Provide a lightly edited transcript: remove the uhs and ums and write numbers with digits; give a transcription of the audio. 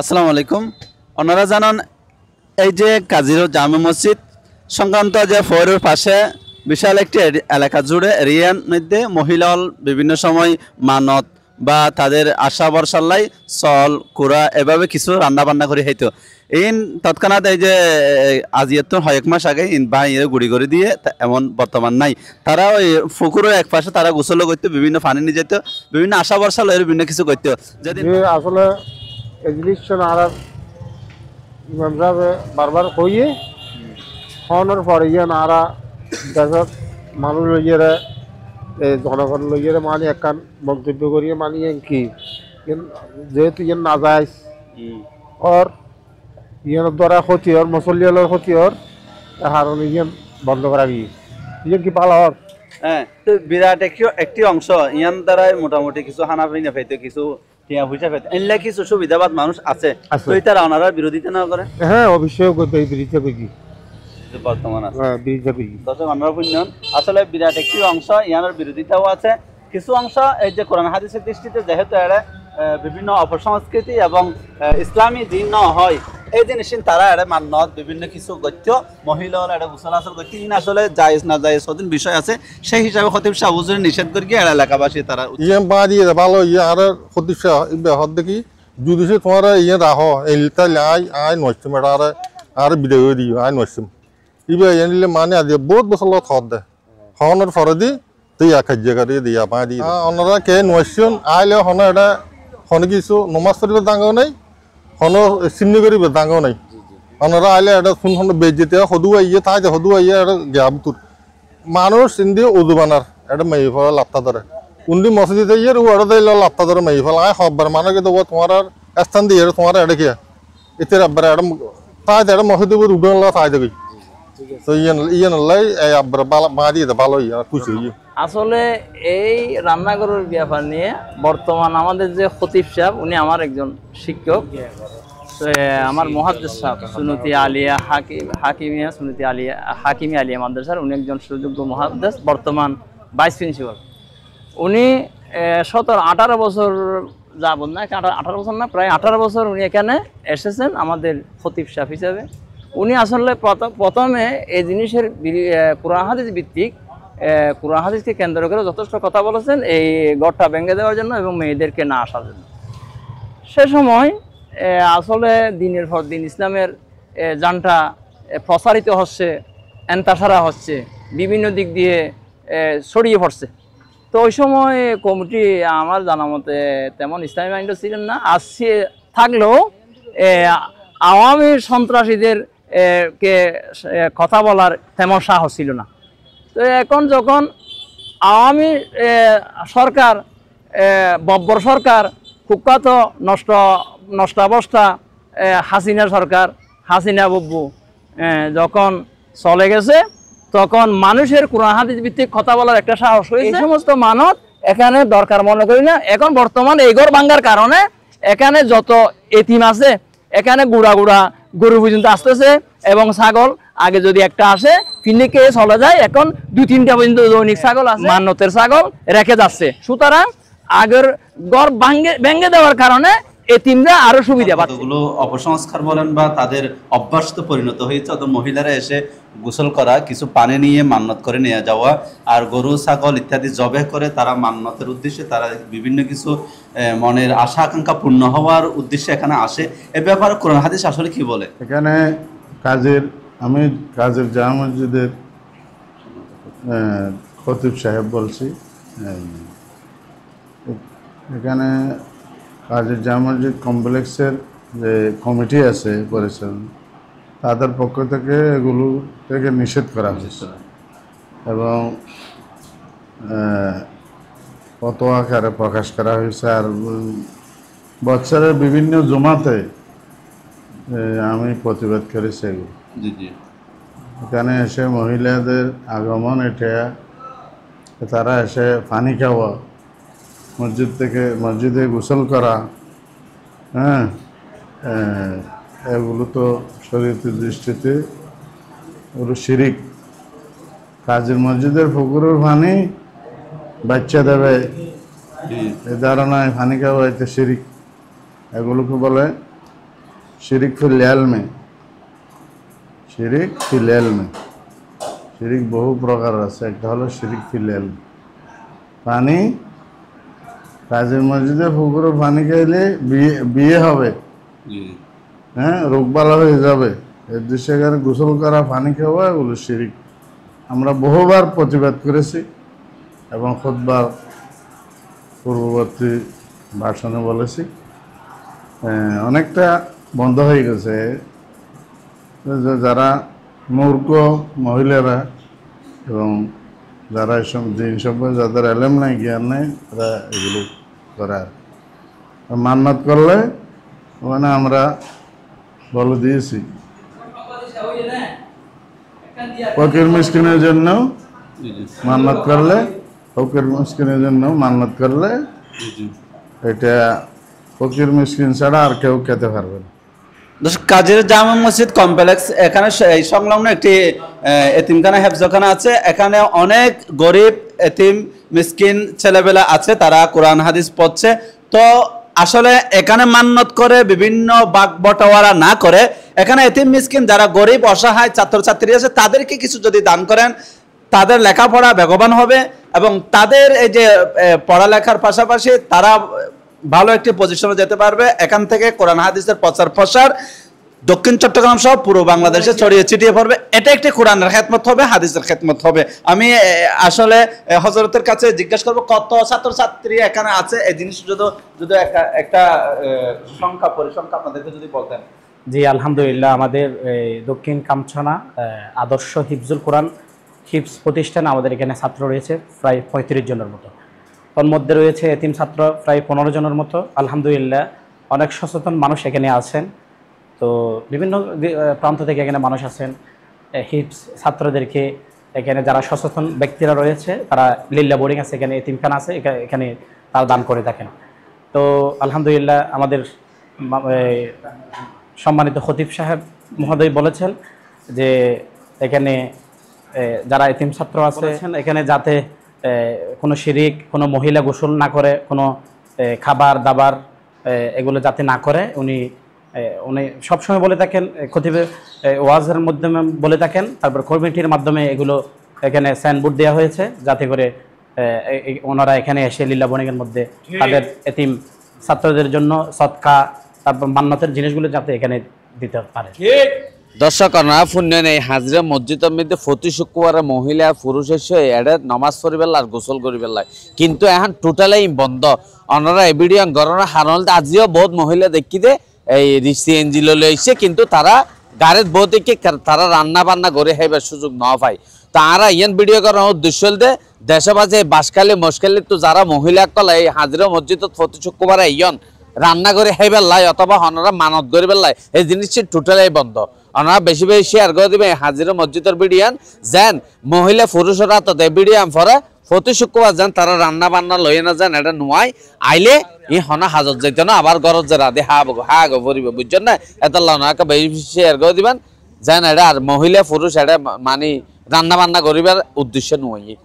আসসালামু আলাইকুম। ওনারা জানান এই যে কাজির জামে মসজিদ সংক্রান্ত যে ফয়ের পাশে বিশাল একটি এলাকা জুড়ে এরিয়ার মধ্যে মহিলাল বিভিন্ন সময় মানত বা তাদের আশা বর্ষাল্লাই চল কুড়া এভাবে কিছু রান্না বান্না করে হইতো। ইন তৎক্ষণাৎ এই যে আজিয়াত কয়েক মাস আগে ইন বা ইয়ে গুড়ি করে দিয়ে এমন বর্তমান নাই। তারা ওই পুকুরের এক পাশে তারা গোসল করতো, বিভিন্ন পানি নিয়ে যেত, বিভিন্ন আশা বর্ষালয়ের বিভিন্ন কিছু করতো। যেদিন আসলে এক্সিবিশন আর ইমাম সাহেব বারবার কইয়ে হওয়ানোর পরে ইয়ে নারা দেশত মানুষ লইয়েরে জনগণ লইয়েরে মানে একখান মন্তব্য করিয়ে মানিয়ে কি যেহেতু ইয়ে না যায় ওর ইয়ের দ্বারা ক্ষতি হর মুসল্লিয়ালের ক্ষতি হর কারণ ইয়ে বন্ধ করা গিয়ে ইয়ে কি পালা হর। হ্যাঁ, তো বিরাট একটি অংশ ইয়ান দ্বারাই মোটামুটি কিছু হানা ফিনা পাইতো, কিছু টিয়া পয়সা পাইতো, এনলা কিছু সুবিধাবাদ মানুষ আছে। তো তারা ওনারা বিরোধিতা না করে। হ্যাঁ, অবশ্যই করতে বিরোধিতা করি বর্তমান আছে। হ্যাঁ, বিরোধিতা করি। দর্শক আমরা শুনলেন আসলে বিরাট একটি অংশ ইয়ানের বিরোধিতাও আছে, কিছু অংশ এই যে কোরআন হাদিসের দৃষ্টিতে যেহেতু এরা বিভিন্ন অপসংস্কৃতি এবং ইসলামী দিন ন হয় এই জিনিস তারা এটা মান্যত বিভিন্ন কিছু গত্য মহিলা এটা গোসল আসল গত্য ইন আসলে জায়েজ না জায়েজ সদিন বিষয় আছে, সেই হিসাবে খতিব সাহেব হুজুর নিষেধ করে গিয়ে এলাকাবাসী তারা ইয়ে বাড়ি ভালো ইয়ে আর খতিব সাহেব হদ দেখি যদি সে তোমার ইয়ে রাহ এলিতা আই আই নষ্ট মেটা আর বিদায় করে দিও আই নষ্ট ইবে এনিলে মানে আজ বহুত বছর লগত হদ দে হনের ফরদি তুই খাদ্য করে দিয়া বাড়ি ওনারা কে নষ্টন আইলে হন এটা হন কিছু নমাজ পড়িব দাঙ্গাও নাই হন চিমনি করিব দাঙ্গাও নাই ওনারা আইলে এটা শুন হন বেজতে সদু আইয়ে তাই সদু আইয়ে এটা গ্যাবতুর মানুষ ইন্দি উদু বানার এটা মেয়ে ফল লাপ্তা ধরে উন্দি মসজিদে ইয়ে ওটা দিল লাপ্তা ধরে মেয়ে ফল আয় হবার মানে কিন্তু তোমার স্থান দিয়ে তোমার এটা কি এতে আব্বার এটা তাই এটা মসজিদে উডন তাই দেখি তো ইয়ে নলাই আব্বার মা দিয়ে ভালো ইয়ে খুশি হই। আসলে এই রান্নাঘরের ব্যাপার নিয়ে বর্তমান আমাদের যে খতিব সাহেব উনি আমার একজন শিক্ষক, আমার মুহাদ্দিস সাহেব সুন্নতি আলিয়া হাকিমিয়া সুন্নতি আলিয়া হাকিমি আলিয়া মাদ্রাসার উনি একজন সুযোগ্য মুহাদ্দিস, বর্তমান ভাইস প্রিন্সিপাল। উনি 17-18 বছর যাবত না 18 বছর না প্রায় 18 বছর উনি এখানে এসেছেন আমাদের খতিব সাহেব হিসাবে। উনি আসলে প্রথমে এই জিনিসের কোরআন হাদিস ভিত্তিক কোরআন হাদিসকে কেন্দ্র করে যথেষ্ট কথা বলেছেন এই গড়টা ভেঙে দেওয়ার জন্য এবং মেয়েদেরকে না আসার জন্য। সে সময় আসলে দিনের পর দিন ইসলামের জানটা প্রসারিত হচ্ছে, এন্তাসারা হচ্ছে, বিভিন্ন দিক দিয়ে ছড়িয়ে পড়ছে। তো ওই সময় কমিটি আমার জানা মতে তেমন ইসলামী মাইন্ডও ছিলেন না, আসছে থাকলেও আওয়ামী সন্ত্রাসীদের কে কথা বলার তেমন সাহস ছিল না। তো এখন যখন আওয়ামী সরকার বব্বর সরকার কুখ্যাত নষ্টাবস্থা হাসিনা সরকার হাসিনা বব্বু যখন চলে গেছে তখন মানুষের কোরআন হাদিস ভিত্তিক কথা বলার একটা সাহস হয়েছে। এই সমস্ত মানত এখানে দরকার মনে করি না। এখন বর্তমান এই ঘর ভাঙ্গার কারণে এখানে যত এতিম আছে এখানে গুড়া গরু পর্যন্ত আসতেছে এবং ছাগল আগে যদি একটা আসে ফিনিকে চলে যায়, এখন 2-3টা পর্যন্ত দৈনিক ছাগল আছে, মান্যতের ছাগল রেখে যাচ্ছে। সুতরাং আগের ঘর ভেঙে দেওয়ার কারণে এতিমরা আরো সুবিধা পাচ্ছে। এগুলো অপসংস্কার বলেন বা তাদের অভ্যাস তো পরিণত হয়েছে, অত মহিলারা এসে গোসল করা, কিছু পানি নিয়ে মান্নত করে নিয়ে যাওয়া, আর গরু ছাগল ইত্যাদি জবে করে তারা মান্নতের উদ্দেশ্যে তারা বিভিন্ন কিছু মনের আশা আকাঙ্ক্ষা পূর্ণ হওয়ার উদ্দেশ্যে এখানে আসে। এ ব্যাপারে কোরআন হাদিস আসলে কি বলে? এখানে আমি কাজের জামে মসজিদের খতিব সাহেব বলছি। এখানে কাজের জামে মসজিদ কমপ্লেক্সের যে কমিটি আছে পরিচালনা, তাদের পক্ষ থেকে এগুলো থেকে নিষেধ করা হয়েছে এবং ফতোয়া আকারে প্রকাশ করা হয়েছে। আর বছরের বিভিন্ন জমাতে আমি প্রতিবাদ করেছি এগুলো। এখানে এসে মহিলাদের আগমন, এটা তারা এসে পানি খাওয়া, মসজিদে গোসল করা, হ্যাঁ, এগুলো তো শরীয়তের দৃষ্টিতে ওগুলো শিরিক। কাজের মসজিদের পুকুরের পানি বাচ্চা দেবে এই ধারণায় পানি খাওয়া এতে শিরিক, এগুলোকে বলে শিরিক ফিল ইলমে, শিরিক ফিল ইলমে, শিরিক বহু প্রকার আছে। একটা হলো শিরিক ফিল ইলম, পানি কাজের মসজিদে পুকুরে পানি খাইলে বিয়ে হবে, হ্যাঁ, রোগ বালা হয়ে যাবে, এর সেখানে গোসল করা, পানি খাওয়া, এগুলো শিরিক। আমরা বহুবার প্রতিবাদ করেছি এবং খুতবার পূর্ববর্তী ভাষণে বলেছি। অনেকটা বন্ধ হয়ে গেছে। যারা মূর্খ মহিলারা এবং যারা এসব দিন সম্পর্কে যাদের এলেম নাই, জ্ঞান নাই, তারা এগুলো করে। আর মান্নাত করলে ওখানে আমরা বলে দিয়েছি ফকির মিসকিনের জন্য মান্নাত করলে, ফকির মিসকিনের জন্য মান্নাত করলে এটা ফকির মিসকিন ছাড়া আর কেউ খেতে পারবে না। কাজের জামা মসজিদ কমপ্লেক্স, এখানে এই সংলগ্ন একটি এতিমখানা হেফজখানা আছে। এখানে অনেক গরিব এতিম মিসকিন ছেলেবেলা আছে, তারা কোরআন হাদিস পড়ছে। তো আসলে এখানে মান্নত করে বিভিন্ন বাগ বটাওয়ারা না করে এখানে এতিম মিসকিন যারা গরিব অসহায় ছাত্রছাত্রী আছে তাদেরকে কিছু যদি দান করেন, তাদের লেখাপড়া বেগবান হবে এবং তাদের এই যে পড়ালেখার পাশাপাশি তারা ভালো একটি পজিশনে যেতে পারবে। এখান থেকে কোরআন হাদিসের প্রচার প্রসার দক্ষিণ চট্টগ্রাম সহ পুরো বাংলাদেশে ছড়িয়ে ছিটিয়ে পড়বে। এটা একটি কোরআনের খেদমত হবে, হাদিসের খেদমত হবে। আমি আসলে হযরতের কাছে জিজ্ঞেস করব কত ছাত্রছাত্রী এখানে আছে, এই জিনিস যদি একটা সংখ্যা পরিসংখ্যা আপনাদেরকে যদি বলতেন। জি, আলহামদুলিল্লাহ, আমাদের দক্ষিণ কামছানা আদর্শ হিফজুল কোরআন হিফজ প্রতিষ্ঠান, আমাদের এখানে ছাত্র রয়েছে প্রায় 35 জনের মতো। তার মধ্যে রয়েছে এতিম ছাত্র প্রায় 15 জনের মতো। আলহামদুলিল্লাহ, অনেক সচেতন মানুষ এখানে আছেন। তো বিভিন্ন প্রান্ত থেকে এখানে মানুষ আছেন। হিফজ ছাত্রদেরকে এখানে যারা সচেতন ব্যক্তিরা রয়েছে তারা লিল্লা বোর্ডিং আছে, এখানে এতিমখানা আছে, এখানে তারা দান করে থাকেন। তো আলহামদুলিল্লাহ, আমাদের সম্মানিত খতিব সাহেব মহোদয় বলেছেন যে এখানে যারা এতিম ছাত্র আছে এখানে যাতে কোনো শিরিক, কোনো মহিলা গোসল না করে, কোনো খাবার দাবার এগুলো যাতে না করে উনি সবসময় বলে থাকেন। খতিবে ওয়াজের মাধ্যমে বলে থাকেন, তারপর কমিটির মাধ্যমে এগুলো এখানে সাইনবোর্ড দেওয়া হয়েছে যাতে করে ওনারা এখানে এসে লীলা বণিকের মধ্যে তাদের এতিম ছাত্রদের জন্য সৎকা, তারপর মান্নতের জিনিসগুলো যাতে এখানে দিতে পারে। দর্শক পুণ্যন এই হাজরা মসজিদের মধ্যে প্রতি শুক্রবারে মহিলা পুরুষ এসে এডে নমাজ পড়িবেল আর গোসল করিবেল, কিন্তু এখন টোটালি বন্ধ। অনারা এই ভিডিও গরমের হারণ আজিও বহুত মহিলা দেখি দে এই সিএনজি ললে এসে, কিন্তু তারা গাড়ির বউ দেখে তারা রান্না বান্না করে খাইবার সুযোগ না পায়। তারা ইয়ান ভিডিও করার উদ্দেশ্য হলতে দেশবাসী বাসকালে মশকালে তো যারা মহিলা কল এই হাজরা মসজিদত প্রতি শুক্রবারে ইয়ন রান্না করে খাইবার লাই অথবা হনারা মানত করিবার লাই, এই জিনিসটি টোটালি বন্ধ। ওনারা বেশি বেশি শেয়ার করে দিবে হাজিরা মসজিদের ভিডিয়ান, যেন মহিলা পুরুষরা তো ভিডিয়ান পরে প্রতি শুক্রবার যেন তারা রান্না বান্না লইয়ে না যান, এটা নোয়াই আইলে ই হনা হাজত যাইত না, আবার গরজ যে রাধে হা গো পরিবে, বুঝছেন না? এটা ওনাকে বেশি বেশি শেয়ার করে দিবেন যেন এটা আর মহিলা পুরুষ এটা মানে রান্না বান্না করিবার উদ্দেশ্য নোয়াই।